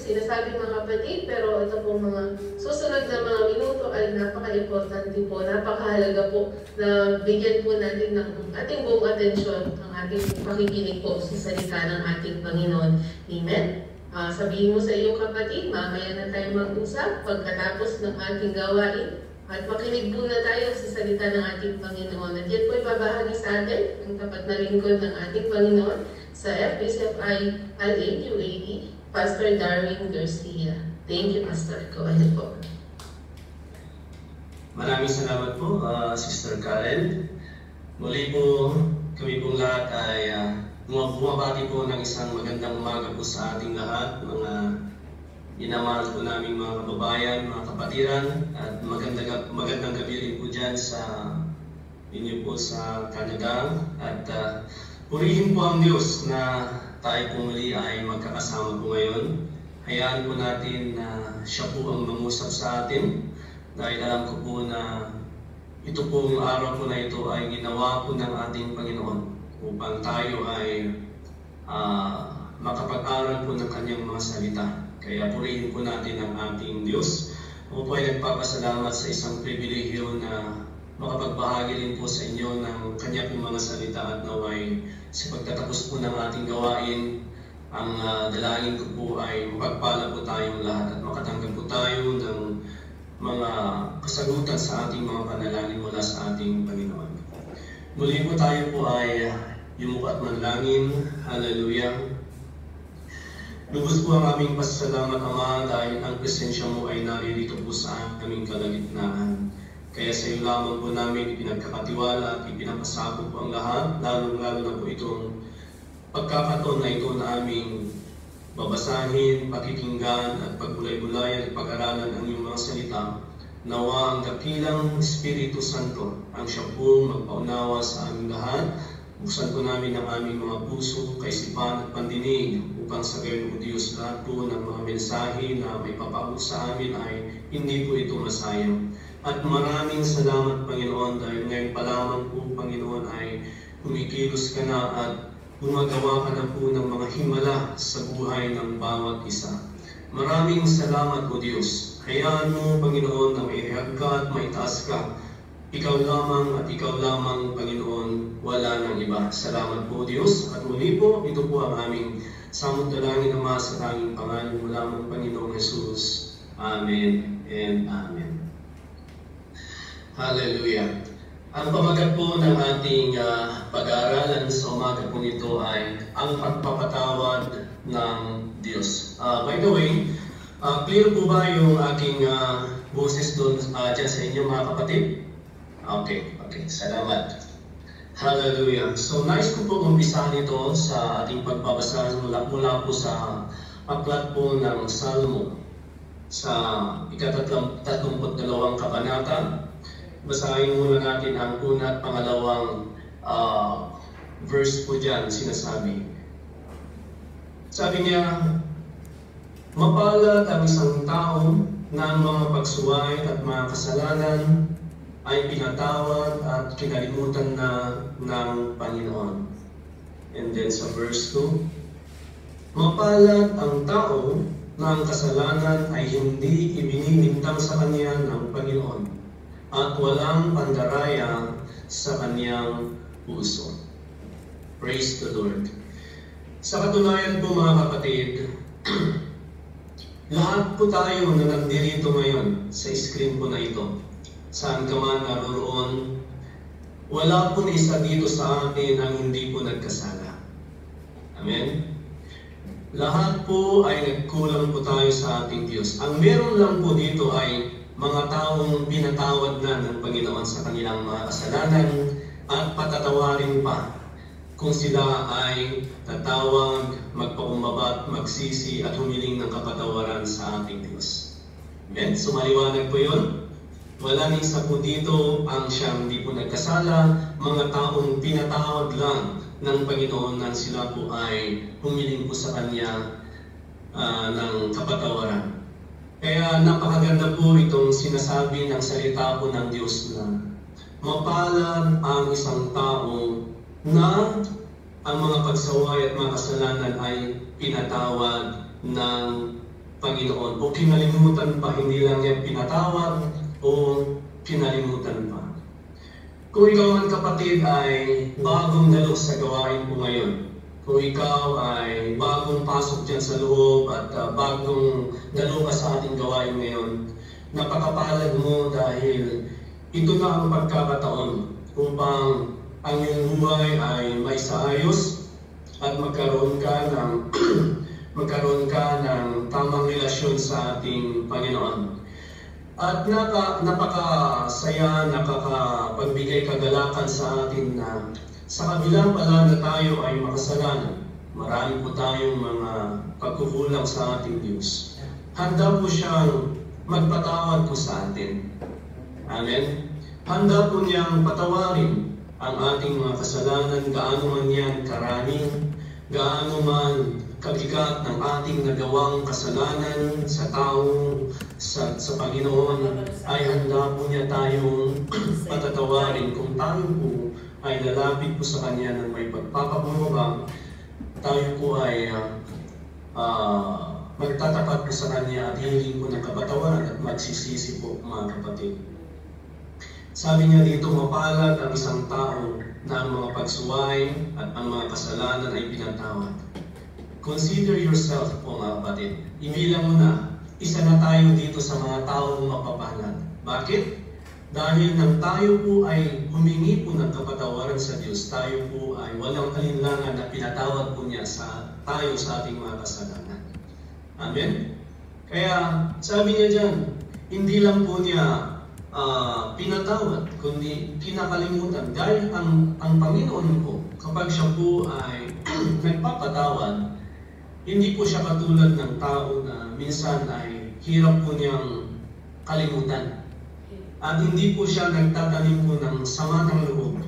sinasabi mga kapatid, pero ito po mga susunod na mga minuto ay napaka-importante po, napakahalaga po na bigyan po natin ng ating buong atensyon ang ating pakikinig po sa salita ng ating Panginoon. Amen? Sabihin mo sa iyong kapatid, mamaya na tayo mag-usap pagkatapos ng ating gawain. At makinig muna tayo sa salita ng ating Panginoon. At yan po ibabahagi sa atin ang tapat na lingkod ng ating Panginoon sa FBCFI LA UAE, Pastor Darwin Garcia. Thank you, Pastor. Go ahead po. Maraming salamat po, Sister Karen. Muli po, kami pong lahat ay bumabati po ng isang magandang umaga po sa ating lahat, mga minamahal po namin mga kababayan, mga kapatiran, at magandang gabi rin po dyan sa inyo po sa Canada. At purihin po ang Diyos na tayo po muli ay magkakasama po ngayon. Hayaan po natin na siya po ang mangusap sa atin, dahil alam ko po na ito pong araw po na ito ay ginawa po ng ating Panginoon upang tayo ay makapag-aral po ng kanyang mga salita. Kaya purihin po natin ang ating Diyos. Ako po ay nagpapasalamat sa isang pribilehiyo na makapagbahagi rin po sa inyo ng kanya pong mga salita, at naway sa pagtatapos po ng ating gawain, ang dalangin ko po ay mapagpala po tayong lahat at makatanggap po tayo ng mga kasagutan sa ating mga panalangin mula sa ating Panginoon. Muli po tayo po ay yumuko at manalangin. Hallelujah. Lubos po ang aming pasasalamat, Ama, dahil ang presensya mo ay naririto po sa aming kalagitnaan. Kaya sa iyo lamang po namin ipinagkakatiwala at ipinapasako po ang lahat, lalo-lalo na po itong pagkakataon na ito na aming babasahin, pakikinggan at pagbulay-bulayan at pag-aralan ang iyong mga salita. Nawa ang dakilang Espiritu Santo ang siya po magpaunawa sa aming lahat. Buksan po namin ang aming mga puso, kaisipan at pandinig upang sa gayon, O Diyos, lahat po ng mga mensahe na may papaabot sa amin ay hindi po ito masayang. At maraming salamat, Panginoon, dahil ngayon pa lamang po, Panginoon, ay kumikilos ka na at gumagawa ka na po ng mga himala sa buhay ng bawat isa. Maraming salamat, O Diyos. Hayaan mo, Panginoon, na maihayag ka at maitaas ka. Ikaw lamang at ikaw lamang, Panginoon, wala nang iba. Salamat po, Diyos. At muli po, ito po ang aming samot dalangin, Ama, sa tanging pangalan mo lamang, Panginoong Jesus. Amen and Amen. Hallelujah. Ang pamagat po ng ating pag-aaralan sa umaga po nito ay ang pagpapatawad ng Diyos. By the way, clear po ba yung aking boses doon dyan sa inyo, mga kapatid? Okay, salamat. Hallelujah. So, nais ko po umpisahan ito sa ating pagbabasa mula po sa aklat po ng Salmo sa ika-32 kabanata. Basahin muna natin ang una at pangalawang verse po dyan, sinasabi. Sabi niya, mapalad ang isang tao na ang mga pagsuway at mga kasalanan ay pinatawad at kinalimutan na ng Panginoon. And then sa verse 2, mapalad ang tao na ang kasalanan ay hindi ibinibintang sa kanya ng Panginoon at walang pandaraya sa kanyang puso. Praise the Lord. Sa katunayan po, mga kapatid, lahat po tayo na nandirito ngayon sa screen po na ito, saan ka man naroon, wala po isa dito sa atin ang hindi po nagkasala. Amen? Lahat po ay nagkulang po tayo sa ating Diyos. Ang meron lang po dito ay mga taong pinatawad na ng Panginoon sa kanilang mga kasalanan at patatawarin pa kung sila ay tatawag, magpakumbaba, magsisi at humiling ng kapatawaran sa ating Diyos. Amen? So maliwanag po yun. Wala ni isa po dito ang siyang hindi po nagkasala, mga taong pinatawad lang ng Panginoon na sila po ay humiling po sa Kanya ng kapatawaran. Kaya napakaganda po itong sinasabi ng salita po ng Diyos na mapalad ang isang tao na ang mga pagsaway at mga kasalanan ay pinatawad ng Panginoon o kinalimutan pa, hindi lang niya pinatawad o kinalimutan pa. Kung ikaw man kapatid ay bagong dalo sa gawain po ngayon, kung ikaw ay bagong pasok dyan sa loob at bagong dalo ka sa ating gawain ngayon, napakapalad mo dahil ito na ang pagkakataon upang ang iyong buhay ay maisaayos at magkaroon ka ng tamang relasyon sa ating Panginoon. At napakasaya, nakakapagbigay kagalakan sa atin na sa kabila pala na tayo ay makasalanan, marami po tayong mga pagkukulang sa ating Diyos. Handa po siyang magpatawad po sa atin. Amen? Handa po niyang patawarin ang ating mga kasalanan, gaano man yan karami, gaano man kabigat ng ating nagawang kasalanan sa tao, sa Panginoon, ay handa po niya tayong patatawarin. Kung tayo po ay lalapit po sa Kanya ng may pagpapakumbaba, tayo po ay magtatapat po sa Kanya at hiling po ng kapatawaran at magsisisi po, mga kapatid. Sabi niya dito, mapalad ang isang tao na ang mga pagsuway at ang mga kasalanan ay pinatawad. Consider yourself po, mga kapatid. Ibilang mo na, isa na tayo dito sa mga taong mapapalad. Bakit? Dahil nang tayo po ay humingi po ng kapatawaran sa Diyos, tayo po ay walang alinlangan na pinatawad po niya tayo sa ating mga kasalanan. Amen? Kaya sabi niya dyan, hindi lang po niya pinatawad, kundi kinakalimutan. Dahil ang Panginoon po, kapag siya po ay nagpapatawad, hindi po siya katulad ng tao na minsan ay hirap po niyang kalimutan. At hindi po siya nagtatanim po ng sama ng loob.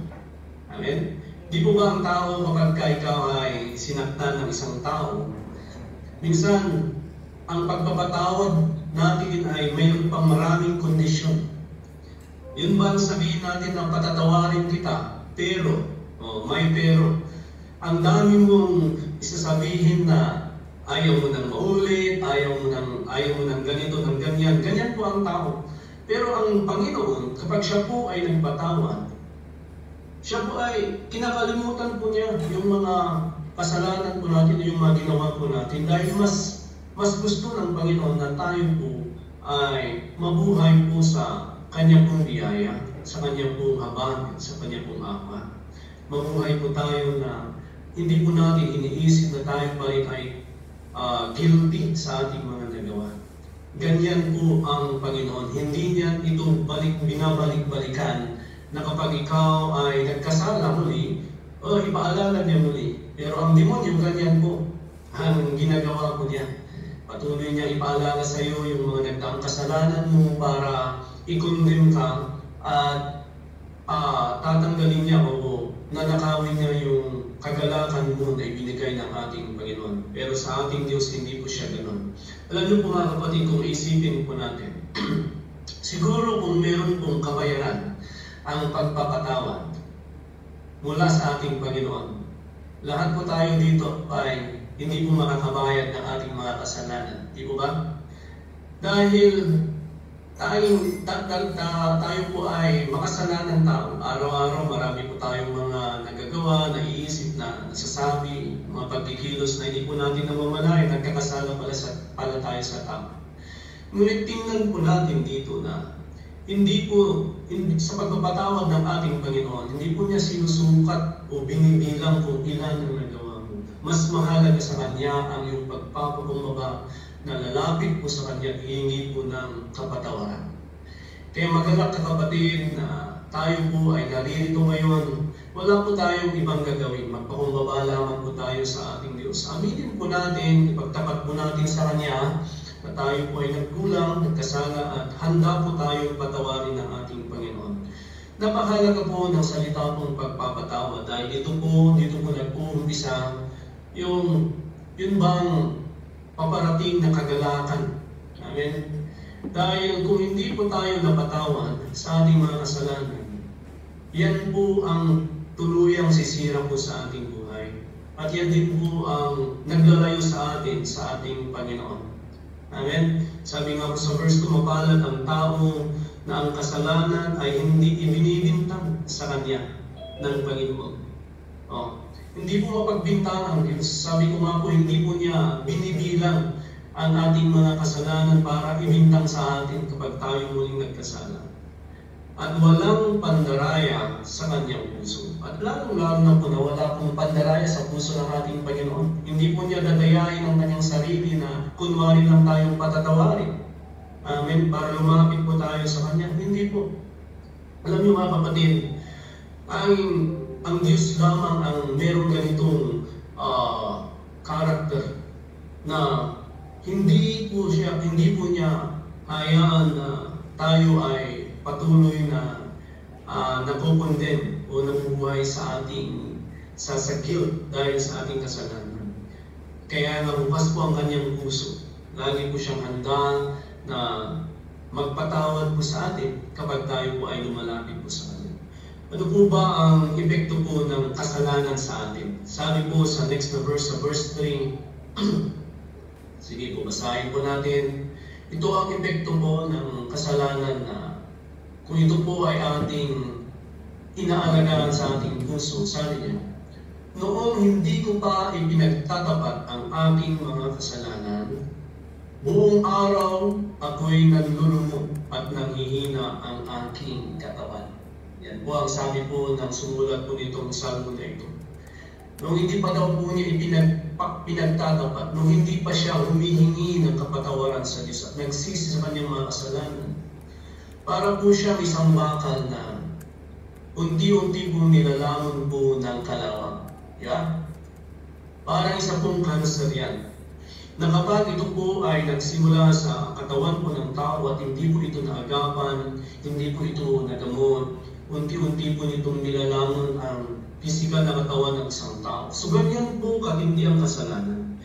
Amen? Di po ba ang tao kapag ikaw ay sinaktan ng isang tao, minsan ang pagpapatawad natin ay mayroon pang maraming kondisyon. Yun ba ang sabihin natin na patatawarin kita, pero, may pero, ang dami mong isasabihin na ayaw mo nang maulit, ayaw mo nang ganito, nang ganyan. Ganyan po ang tao. Pero ang Panginoon, kapag siya po ay nagpatawad, siya po ay kinakalimutan po niya yung mga kasalanan po natin, yung mga ginawa po natin. Dahil mas gusto ng Panginoon na tayo po ay mabuhay po sa Kanya pong biyaya, sa Kanya pong habag, sa Kanya pong awa. Mabuhay po tayo na hindi po natin iniisip na tayo pa rin ay guilty sa ating mga nagawa. Ganyan po ang Panginoon. Hindi niya ito binabalik-balikan na kapag ikaw ay nagkasala muli, ipaalala niya muli. Pero ang demonyo, ganyan po ang ginagawa po niya. Patuloy niya ipaalala sa iyo yung mga nagdaang kasalanan mo para i-condemn ka at tatanggalin niya o nanakawin niya yung kagalakan mo na ibinigay ng ating Panginoon. Pero sa ating Diyos, hindi po siya ganoon. Alam niyo po, mga kapatid, kung isipin po natin, siguro kung meron pong kabayaran ang pagpapatawad mula sa ating Panginoon, lahat po tayo dito ay hindi po makakabayad ng ating mga kasalanan. Di po ba? Dahil tayo po ay makasalanan tao. Araw-araw marami po tayong mga nagagawa, naiisip, na nasasabi, mga pagkikilos na hindi po natin namamalayan, nagkakasala pala tayo sa tao. Ngunit tingnan po natin dito na hindi sa pagpapatawad ng ating Panginoon, hindi po niya sinusukat o binibilang kung ilan ang nagawa mo. Mas mahalaga sa Kanya ang iyong pagpapakumbaba na lalapit po sa Kanya, hihingi po ng kapatawaran. Kaya magalak na kapatid na tayo po ay naririto ngayon, wala po tayong ibang gagawin. Magpakumbaba lamang po tayo sa ating Diyos. Aminin po natin, ipagtapat po natin sa Kanya na tayo po ay nagkulang, nagkasala at handa po tayong patawarin ng ating Panginoon. Napakahalaga po ng salita pong pagpapatawad dahil dito po nag-uumpisa yun bang paparating na kagalakan. Amen? Dahil kung hindi po tayo napatawad sa ating mga kasalanan, yan po ang tuluyang sisira po sa ating buhay. At yan din po ang naglalayo sa atin, sa ating Panginoon. Amen? Sabi nga po sa verse 2, mapalad ang tao na ang kasalanan ay hindi ibinibintang sa kanya ng Panginoon. Oh. Hindi po mapagbintang ang Diyos. Sabi ko nga po, hindi po niya binibilang ang ating mga kasalanan para ibintang sa atin kapag tayo muling nagkasala. At walang pandaraya sa kanyang puso. At lalong-lalo na po na wala pong pandaraya sa puso ng ating Panginoon. Hindi po niya dadayain ang kanyang sarili na kunwari lang tayong patatawarin. Amen? Para lumapit po tayo sa kanya. Hindi po. Alam niyo mga kapatid, ang Diyos lamang ang merong ganitong character na hindi po niya hayaan na tayo ay patuloy na nakukondem o nabubuhay sa guilt dahil sa ating kasalanan. Kaya nga bukas po ang kanyang puso. Lagi po siyang handa na magpatawad po sa atin kapag tayo po ay lumalapit po sa kanya. Ano po ba ang epekto po ng kasalanan sa atin? Sabi po sa next na verse, sa verse 3, sige po, basahin po natin. Ito ang epekto po ng kasalanan na kung ito po ay ating inaalagaan sa ating puso. Sabi niya, noong hindi ko pa ipinagtatapat ang ating mga kasalanan, buong araw ako'y nanlulumog at nanghihina ang aking katawan. Yan po ang sabi po ng sumulat po nitong salmo na ito. Noong hindi pa daw po niya pinagtatapat, noong hindi pa siya humihingi ng kapatawaran sa Diyos at nagsisi sa kanyang mga kasalanan, para po siya isang bakal na unti-unti po nilalamon po ng kalawang. Yeah? Parang isa pong cancer yan. Na kapag ito po ay nagsimula sa katawan po ng tao at hindi po ito naagapan, hindi po ito nagamot, unti-unti po nitong nilalamon ang pisikal na katawan ng isang tao. So ganyan po katindi ang kasalanan.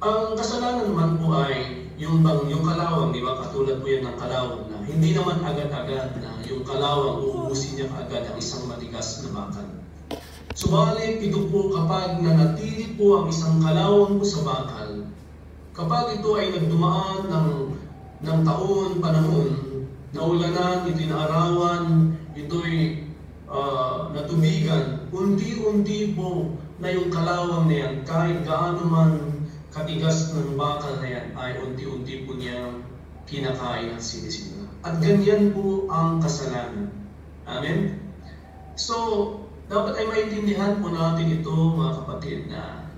Ang kasalanan naman po ay yung kalawang, di ba? Katulad po yan ng kalawang na hindi naman agad-agad na yung kalawang uubusin niya kaagad ang isang matigas na bakal. Subalit ito po kapag nanatili po ang isang kalawang po sa bakal, kapag ito ay nagdumaan ng taon, panahon, naulanan, ito'y naarawan, ito'y natubigan, unti-unti po na yung kalawang na yan, kahit gaano man katigas ng bakal na yan, ay unti-unti po niya kinakain at sinisimula. At ganyan po ang kasalanan. Amen? So, dapat ay maintindihan po natin ito, mga kapatid, na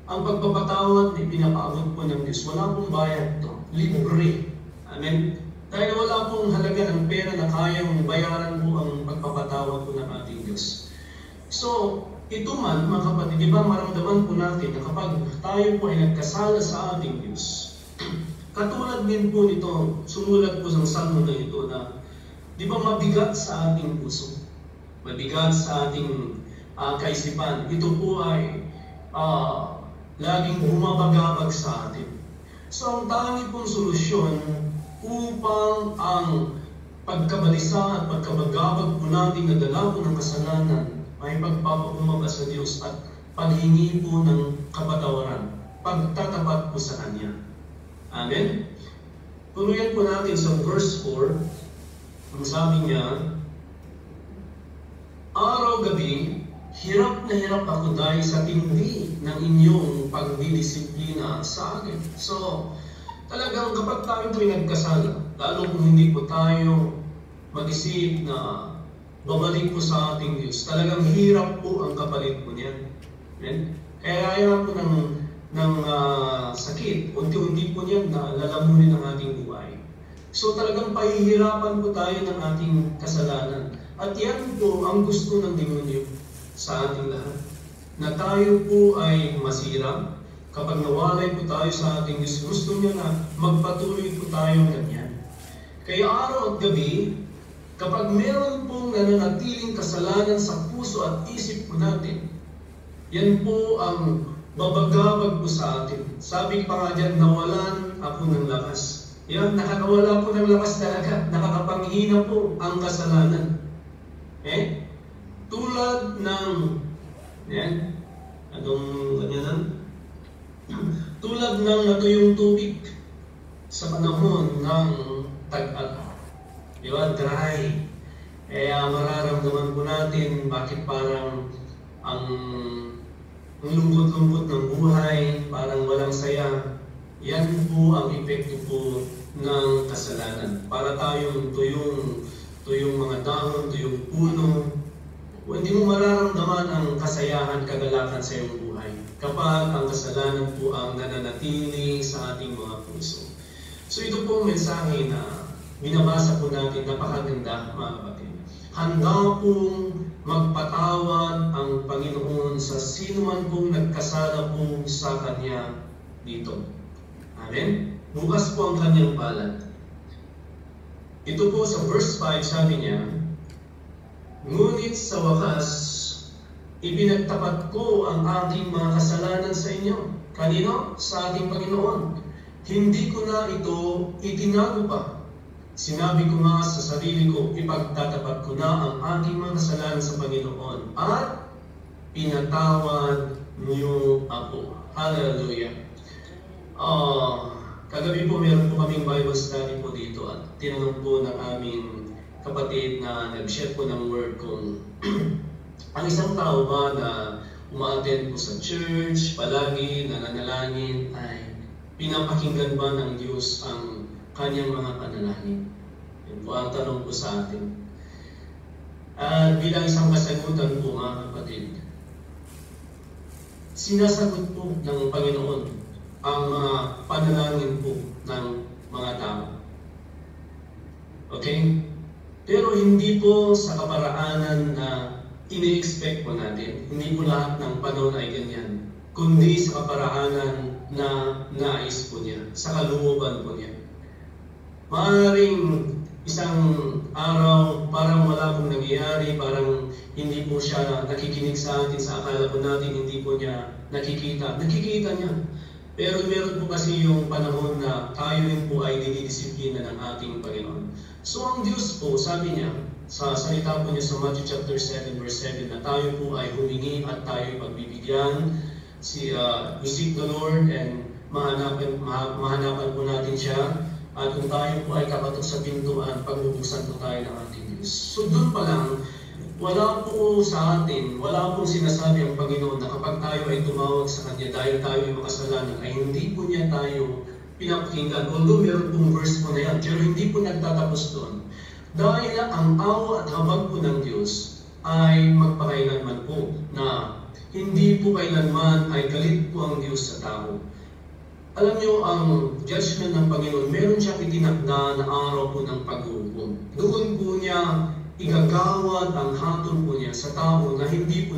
ang pagpapatawad na pinapaabot po ng Diyos, wala pong bayad ito. Libre. Amen? Dahil wala pong halaga ng pera na kayang bayaran po ang pagpapatawad po ng ating Diyos. So, ito man, mga kapatid, di ba maramdaman po natin na kapag tayo po ay nagkasala sa ating Diyos, katulad din po nito, sumulat po sa salmo na ito na, di ba mabigat sa ating puso, mabigat sa ating kaisipan, ito po ay laging bumabagabag sa atin. So, ang tangi pong solusyon upang ang pagkabalisa at pagkabagabag po natin na dala po ng kasalanan ay pagpapakumbaba sa Diyos at paghingi po ng kapatawaran, pagtatapat po sa Kanya. Amen? Tuloyan po natin sa verse 4, ang sabi niya, araw-gabi, hirap na hirap ako dahil sa tindi ng inyong pagdidisiplina sa akin. So, talagang kapag tayo po'y nagkasala, lalo kung hindi po tayo mag-isip na babalik po sa ating Diyos, talagang hirap po ang kapalit po niyan. Amen? Kaya ayaw po ng sakit, unti-unti po niyan na lalamunin ang ating buhay. So talagang pahihirapan po tayo ng ating kasalanan. At yan po ang gusto ng demonyo sa ating lahat. Na tayo po ay masira. Kapag nawalay po tayo sa ating Diyos, gusto niya na magpatuloy po tayo ganyan. Kaya araw at gabi, kapag meron pong nananatiling kasalanan sa puso at isip po natin, yan po ang babagabag po sa atin. Sabi pa nga dyan, nawalan ako ng lakas. Yan, nakakawala po ng lakas talaga. Nakakapanghina po ang kasalanan. Tulad ng, yan, anong ganyan? Tulad ng natuyong tubig sa panahon ng tag-ag, di ba, dry. Kaya mararamdaman po natin bakit parang ang lungkot-lungkot ng buhay, parang walang saya. Yan po ang epekto po ng kasalanan. Para tayong tuyong mga dahon, tuyong puno, hindi mo mararamdaman ang kasayahan, kagalakan sa iyong buhay kapag ang kasalanan po ang nananatili sa ating mga puso. So ito po ang mensahe na binabasa po natin, napakaganda mga kapatid. Handa pong magpatawad ang Panginoon sa sino man pong nagkasala po sa Kanya dito. Amen? Bukas po ang Kanyang palad. Ito po sa verse 5, sabi niya, ngunit sa wakas, ipinagtapat ko ang aking mga kasalanan sa inyo. Kanino? Sa ating Panginoon. Hindi ko na ito itinago pa. Sinabi ko nga sa sarili ko, ipagtatapat ko na ang aking mga kasalanan sa Panginoon at pinatawad niyo ako. Hallelujah. Kagabi po meron po kaming Bible study po dito at tinanong po ng aming kapatid na nag-share po ng word kung ang isang tao ba na umaattend po sa church, palagi nananalangin, ay pinapakinggan ba ng Diyos ang kanyang mga panalangin? Yun po ang tanong po sa atin. At bilang isang kasagutan po mga kapatid, sinasagot po ng Panginoon ang mga panalangin po ng mga tao. Okay? Pero hindi po sa kaparaanan na ini-expect po natin. Hindi po lahat ng panahon ay ganyan. Kundi sa kaparaanan na nais po niya, sa kalooban po niya. Maaaring isang araw, parang wala pong nangyayari, parang hindi po siya nakikinig sa atin, sa akala po natin hindi po niya nakikita. Nakikita niya. Pero meron po kasi yung panahon na tayo rin po ay dinidisiplina ng ating Panginoon. So ang Diyos po, sabi niya, sa salita po niya sa Matthew chapter 7 verse 7, na tayo po ay humingi at tayo ay pagbibigyan. We seek the Lord and mahanapan po natin siya. At kung tayo po ay kakatok sa pintuan, pagbubuksan po tayo ng ating Diyos. So doon pa lang, wala po sa atin, wala pong sinasabi ang Panginoon na kapag tayo ay tumawag sa Kanya dahil tayo ay makasalanan, ay hindi po niya tayo pinapakinggan. Although meron pong verse po na yan, pero hindi po nagtatapos doon. Dahil ang awa at habag po ng Diyos ay magpakailanman po na hindi po kailanman ay galit po ang Diyos sa tao. Alam niyo, ang judgment ng Panginoon, meron siyang itinakda na araw po ng paghuhukom. Doon po niya igagawad ang hatol po niya sa tao na hindi po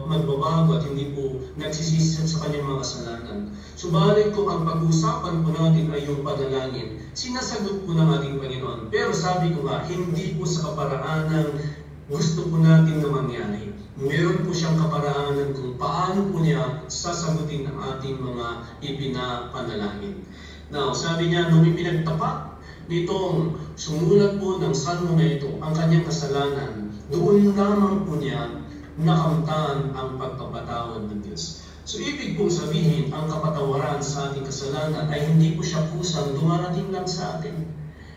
magbabago at hindi po nagsisisi sa kanyang mga kasalanan. Subalit kung ang pag-usapan po natin ay yung panalangin, sinasagot po ng ating Panginoon. Pero sabi ko nga, hindi po sa kaparaanan gusto po natin na mangyari. Meron po siyang kaparaanan kung paano po niya sasagutin ang ating mga ipinapanalangin. Now, sabi niya, nung ipinagtapat nitong sumulat po ng salmo na ito ang kanyang kasalanan, doon lamang po niya nakamtan ang pagpapatawad ng Diyos. So, ibig pong sabihin, ang kapatawaran sa ating kasalanan ay hindi po siya kusang dumarating lang sa atin.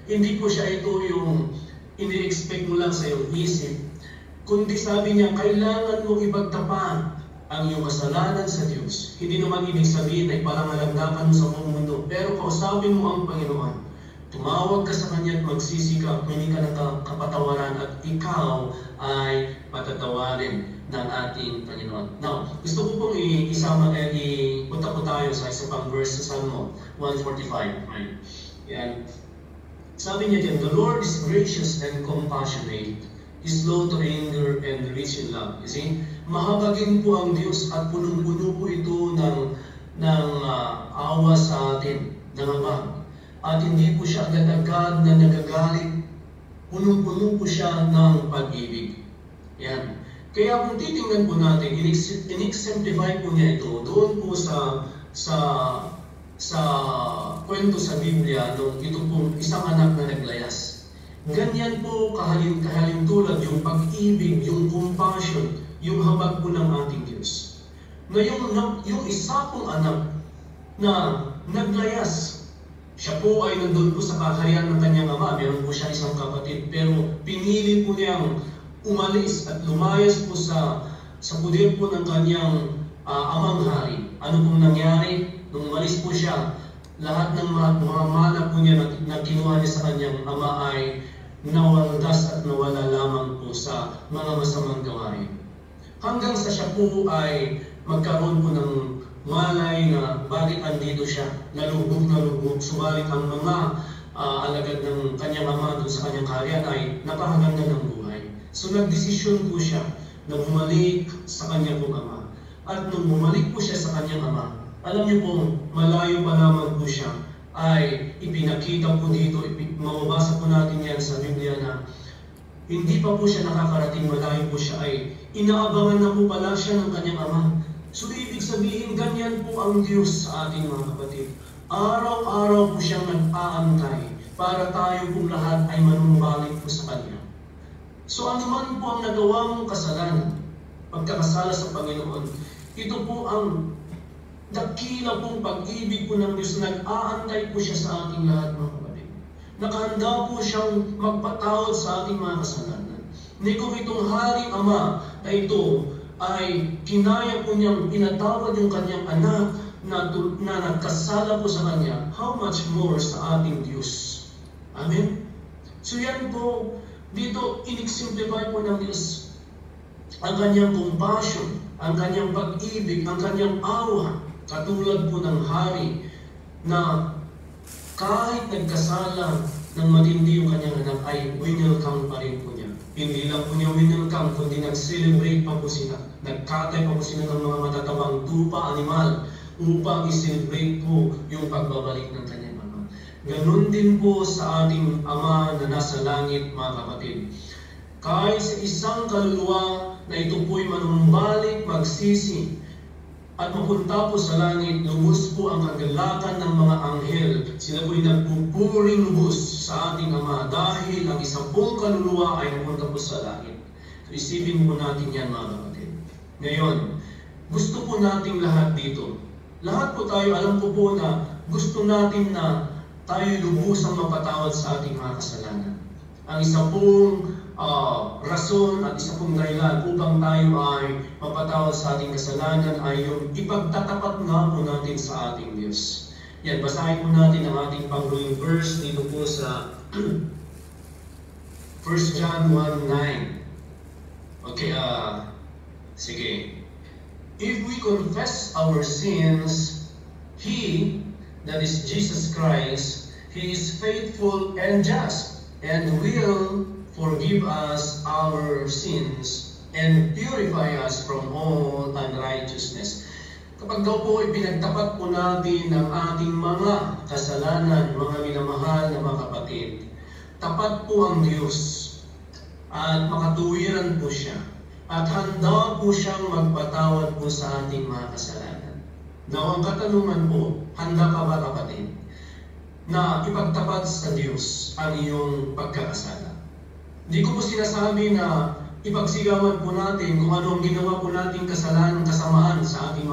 Hindi po siya ito yung ini-expect mo lang sa iyong isip, kundi sabi niya, kailangan mong ipagtapat ang iyong kasalanan sa Diyos. Hindi naman ibig sabihin ay palangalandakan mo sa buong mundo, pero kausapin mo ang Panginoon. Tumawag ka sa Kanya at magsisi ka, hindi ka ng kapatawaran at ikaw ay patatawarin ng ating Panginoon. Now, gusto ko pong ipunta po tayo sa isa pang verse sa Salmo 145. Right? Yan. Sabi niya dyan, the Lord is gracious and compassionate, is slow to anger and rich in love. You see? Mahabagin po ang Diyos at punong-puno po ito ng awa sa atin, ng habag. At hindi po siya agad-agad na nagagalit. Punong-puno po siya ng pag-ibig. Yan. Kaya kung titingnan po natin, in-exemplify po niya ito doon po sa kwento sa Biblia nung ito pong isang anak na naglayas. Ganyan po kahalintulad yung pag-ibig, yung compassion, yung habag po ng ating Diyos. Ngayon, yung isa pong anak na naglayas, Siya po ay nandun po sa kaharian ng kanyang ama. Meron po siya isang kapatid, pero pinili po niyang umalis at lumayas po sa puder po ng kanyang amang hari. Ano pong nangyari? Nung umalis po siya, lahat ng mga mana po niya na kinuha niya sa kanyang ama ay nawaldas at nawala lamang po sa mga masamang gawain. Hanggang sa siya po ay magkaroon po ng malay na bakit andito siya, nalubog. Subalit ang mga alagad ng kanyang ama doon sa kanyang kaharian ay napakaganda ng buhay. So nagdesisyon po siya na bumalik sa kanyang ama. At nung bumalik po siya sa kanyang ama, alam niyo po, malayo pa lamang po siya ay ipinakita po dito, mababasa po natin yan sa Biblia na hindi pa po siya nakakarating, malayo po siya ay inaabangan na po pala siya ng kanyang ama. So ibig sabihin, ganyan po ang Diyos sa ating mga kapatid. Araw-araw po siyang nag-aantay para tayo pong lahat ay manumbalik po sa Kanya. So ano man po ang nagawa mong kasalanan, pagkakasala sa Panginoon, ito po ang dakila pong pag-ibig po ng Diyos. Nag-aantay po siya sa ating lahat mga kapatid. Nakahanda po siyang magpatawad sa ating mga kasalanan. Hindi kung itong Haring Ama na ito ay kinaya po niyang pinatawad yung kanyang anak na nagkasala po sa kanya, how much more sa ating Diyos. Amen? So yan po, dito in-simplify po ng Diyos ang kanyang compassion, ang kanyang pag-ibig, ang kanyang awa, katulad po ng hari na kahit nagkasala ng matindi yung kanyang anak ay winelcome pa rin po niya. Hindi lang po niya winelcome, kundi nag-celebrate pa po sila. Nagkatay pa po sila ng mga matatabang tupa, animal, upang i-celebrate po yung pagbabalik ng kanyang ama. Ganon din po sa ating Ama na nasa langit, mga kapatid. Kahit sa isang kaluluwa na ito po'y manumbalik, magsisi, at mapunta po sa langit, lubos po ang kagalakan ng mga anghel. Sila po'y nagpupuring lubos sa ating Ama dahil ang isang buong kaluluwa ay napunta po sa langit. So isipin po natin yan, mga kapatid. Ngayon, gusto po nating lahat dito. Lahat po tayo, alam ko po na gusto natin na tayo lubusang mapatawad sa ating mga kasalanan. Ang isa pong rason at isa pong dahilan upang tayo ay mapatawad sa ating kasalanan ay yung ipagtatapat nga po natin sa ating Diyos. Yan, basahin po natin ang ating panghuling verse dito po sa 1 John 1:9. Okay, sige. If we confess our sins, He, that is Jesus Christ, He is faithful and just, and will forgive us our sins and purify us from all unrighteousness. Kapag daw po ipinagtapat po natin ang ating mga kasalanan, mga minamahal na mga kapatid, tapat po ang Diyos at makatuwiran po siya. At handa po siyang magpatawad po sa ating mga kasalanan. Now, ang katanungan po, handa ka ba kapatid na ipagtapat sa Diyos ang iyong pagkakasala? Hindi ko po sinasabi na ipagsigawan po natin kung ano ang ginawa po nating kasalanan, kasamaan sa ating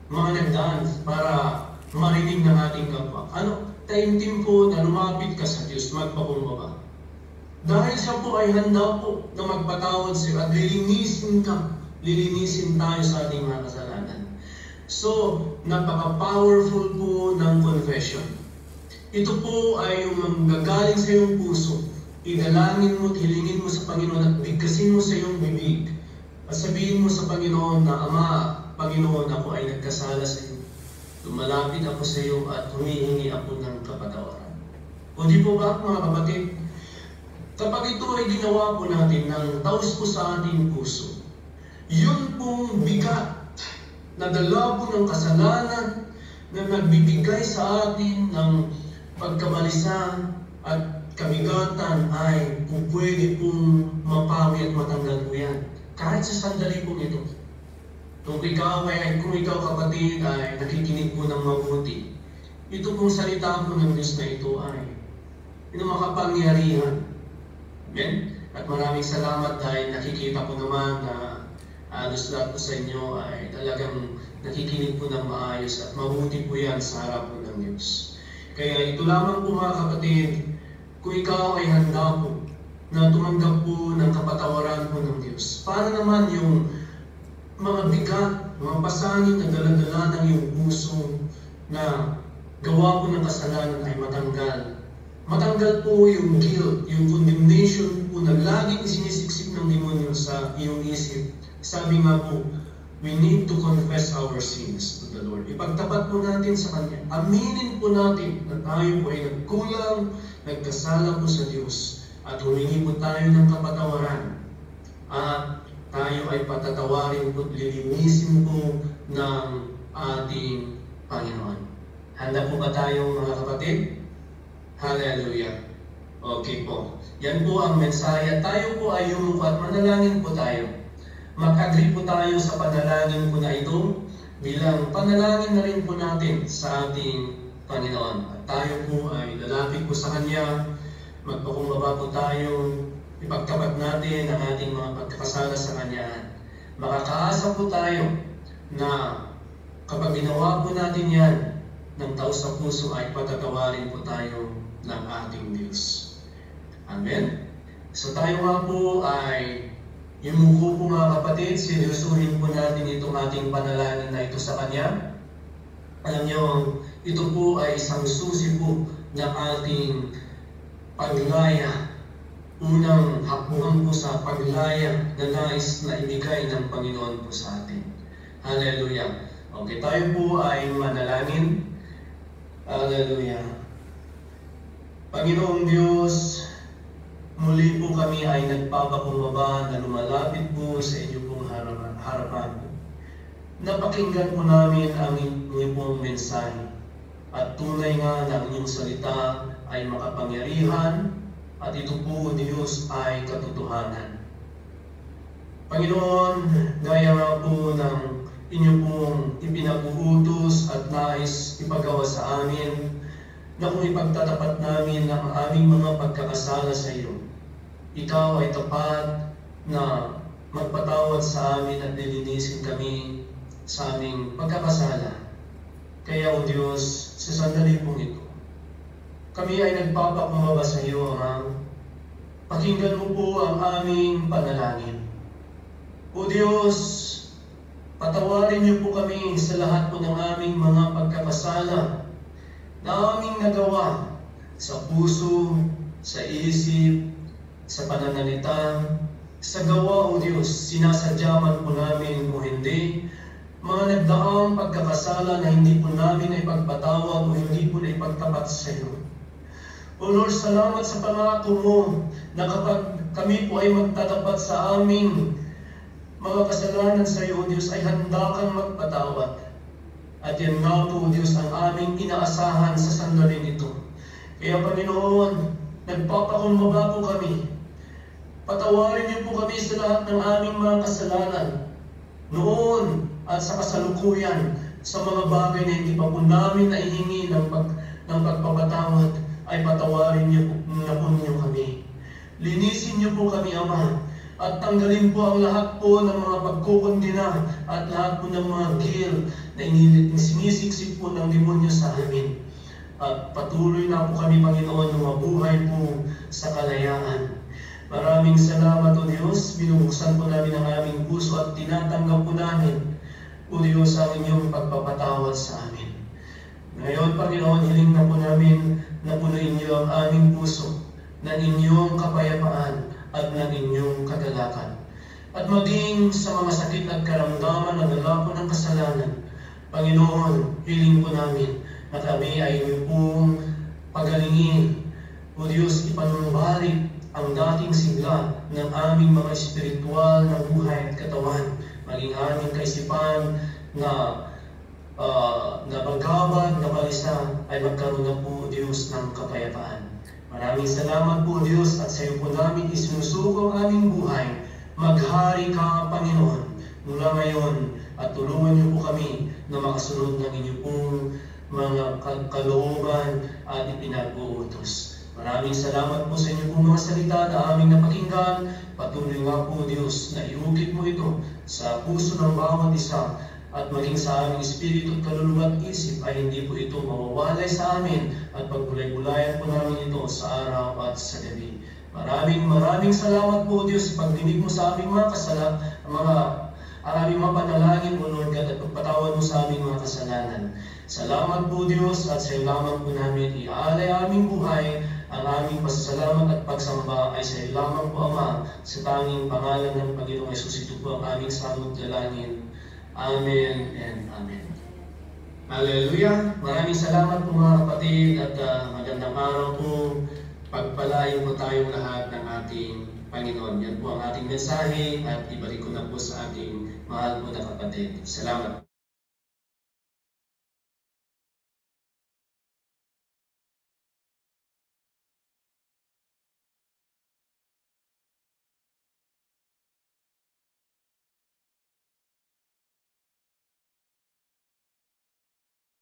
mga nagdaan para marinig ng ating kapwa. Ano? Taimtim po na lumapit ka sa Diyos, magpakumbaba. Dahil siya po ay handa po na magpatawad sa iyo at lilinisin ka, lilinisin tayo sa ating mga kasalanan. So, napaka-powerful po ng confession. Ito po ay yung manggagaling sa iyong puso. Idalangin mo at hilingin mo sa Panginoon at bigkasin mo sa iyong bibig. At sabihin mo sa Panginoon na, Ama, Panginoon, ako ay nagkasala sa iyo. Lumalapit ako sa iyo at humihingi ako ng kapatawaran. O di po ba, mga kapatid? Kapag ito ay ginawa po natin ng taos po sa ating puso, yun pong bigat na dala po ng kasalanan na nagbibigay sa atin ng pagkabalisa at kabigatan ay kung pwede pong mapawi at matanggal po yan. Kahit sa sandali po ito. Kung ikaw kapatid ay nakikinig po ng mabuti, ito pong salita po ng Diyos na ito ay makapangyarihan. Amen? At maraming salamat dahil nakikita ko naman na halos lahat po sa inyo ay talagang nakikinig po ng maayos at mabuti po yan sa harap po ng Diyos. Kaya ito lamang po mga kapatid, kung ikaw ay handa po na tumanggap po ng kapatawaran po ng Diyos, para naman yung mga bigat, mga pasanin na dala-dala ng iyong puso na gawa po ng kasalanan ay matanggal. Matanggal po yung guilt, yung condemnation po na laging sinisiksik ng demonyo sa iyong isip. Sabi nga po, we need to confess our sins to the Lord. Ipagtapat po natin sa Kanya. Aminin po natin na tayo po ay nagkulang, nagkasala po sa Diyos. At humingi po tayo ng kapatawaran. At tayo ay patatawarin po, lilinisin po ng ating Panginoon. Handa po ba tayo mga kapatid? Hallelujah. Okay po. Yan po ang mensahe. Tayo po ay yumuko at manalangin po tayo. Mag-agree po tayo sa panalangin po na ito bilang panalangin na rin po natin sa ating Panginoon. At tayo po ay lalapit po sa Kanya. Magpakumbaba po tayo. Ipagtapat natin ang ating mga pagkakasala sa Kanya. Makakaasa po tayo na kapag ginawa po natin yan, ng taos sa puso ay patatawarin po tayo ng ating Diyos. Amen? So tayo nga po ay yumuko po mga kapatid, seryosuhin po natin itong ating panalangin na ito sa Kanya. Alam niyo, ito po ay isang susi po ng ating paglaya. Unang hakbang po sa paglaya na nais na ibigay ng Panginoon po sa atin. Hallelujah. Okay, tayo po ay manalangin. Hallelujah. Panginoong Diyos, muli po kami ay nagpapakumbaba na lumalapit po sa inyo pong harapan. Napakinggan po namin ang inyong pong mensahe. At tunay nga na ang inyong salita ay makapangyarihan at ito po, Diyos, ay katotohanan. Panginoon, gaya nga po ng inyo pong ipinag-uutos at nais ipagawa sa amin na kung ipagtatapat namin ang aming mga pagkakasala sa iyo, ikaw ay tapat na magpatawad sa amin at lilinisin kami sa aming pagkakasala. Kaya, O Diyos, sa sandali pong ito, kami ay nagpapakumbaba sa iyo, Ama. Pakinggan mo po ang aming panalangin. O Diyos, patawarin niyo po kami sa lahat po ng aming mga pagkakasala na aming nagawa sa puso, sa isip, sa pananalita, sa gawa, O Diyos. Sinasadya man po namin o hindi, mga nagdaang pagkakasala na hindi po namin ay pagpatawad o hindi po na ipagtapat sa iyo. O Lord, salamat sa pangako mo na kapag kami po ay magtatapat sa aming mga kasalanan sa iyo, O Diyos, ay handa kang magpatawad. At yan nga po, O Diyos, ang aming inaasahan sa sandaling ito. Kaya, Panginoon, nagpapakumbaba po kami. Patawarin niyo po kami sa lahat ng aming mga kasalanan noon at sa kasalukuyan, sa mga bagay na hindi pa po namin naihingi ng pagpapatawad, ay patawarin niyo na po niyo kami. Linisin niyo po kami, Ama. At tanggalin po ang lahat po ng mga pagkukundina at lahat po ng mga guilt na sinisiksik po ng demonyo sa amin. At patuloy na po kami, Panginoon, na mabuhay po sa kalayaan. Maraming salamat, O Diyos. Binubuksan po namin ang aming puso at tinatanggap po namin, O Diyos, ang inyong pagpapatawad sa amin. Ngayon, Panginoon, hiling na po namin na punuin niyo ang aming puso ng inyong kapayapaan at ng inyong kagalakan. At maging sa mga sakit at karamdaman na dala po ng kasalanan, Panginoon, hiling po namin na kami ay inyong pong pagalingin. O Diyos, ipanumbalik ang dating sigla ng aming mga espiritual na buhay at katawan, maging aming kaisipan na magkabag, na balisa, ay magkaroon na po, Diyos, ng kapayapaan. Maraming salamat po, Diyos, at sa iyo po namin isinusuko ang aming buhay. Maghari ka, Panginoon, mula ngayon, at tulungan niyo po kami na makasunod ng inyong pong mga kalooban at ipinag-uutos. Maraming salamat po sa inyo pong mga salita na aming napakinggan. Patuloy nga po, Diyos, na iukit mo ito sa puso ng bawat isa at maging sa aming espiritu, kaluluwa at isip ay hindi po ito mawawalay sa amin at pagbulay-bulayan po namin ito sa araw at sa gabi. Maraming salamat po, Diyos, sa pagdinig mo sa aming mga aming mga panalangin, O Lord God, at pagpatawad mo sa aming mga kasalanan. Salamat po, Diyos, at sa iyo lamang po namin iaalay aming buhay. Ang aming pasasalamat at pagsamba ay sa iyo lamang po, Ama, sa tanging pangalan ng Panginoong Hesus. Ito po ang aming samot dalangin. Amen and Amen. Hallelujah! Maraming salamat po mga kapatid at magandang araw po. Pagpalain po tayong lahat ng ating Panginoon. Yan po ang ating mensahe at ibalik ko na po sa ating mahal po na kapatid. Salamat.